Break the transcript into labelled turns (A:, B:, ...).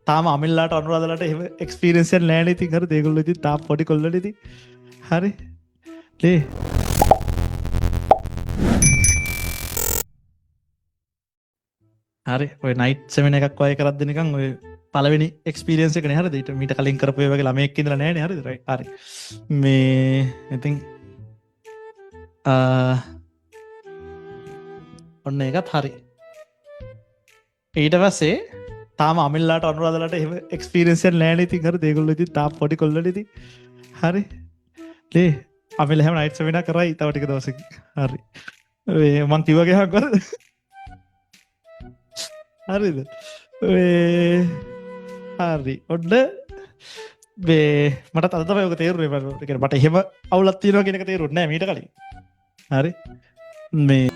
A: තාම අමිල්ලාට අනුරාධලට එහෙම එක්ස්පීරියන්ස් එකක් නැහැ නේ. ඉතින් හරි ඒගොල්ලෝ ඉතින් තාම පොඩි කොල්ලෝ ඉතින් හරි ලේ හරි ඔය නයිට් සෙමින එකක් වගේ කරද්දි නිකන් ඔය පළවෙනි එක්ස්පීරියන්ස් එක නේ. හරිද? ඊට කලින් කරපු ඒ වගේ ළමයෙක් ඉඳලා නැහැ නේ. හරිද? රයිට් හරි මේ ඉතින් ඔන්න ඒකත් හරි. ඊට පස්සේ තාම අමිල්ලාට අනුරාධලට එහෙම එක්ස්පීරියන්ස් එකක් නැහැ නේ. ඉතින් හරි ඒගොල්ලෝ ඉතින් තාම පොඩි කොල්ලෝ ඉතින් හරි ලේ අමිල් එහෙම නයිට් සෙමින කරයි තව ටික දවසකින්. හරි මේ මං කිව්වගේ හක් කරද? හරිද? හරි ඔන්න මේ මට අද තමයි ඔක තේරුනේ. මට එහෙම අවුලක් තියෙනවා කියන එක තේරුන්නේ නැහැ මීට කලින්. හරි මේ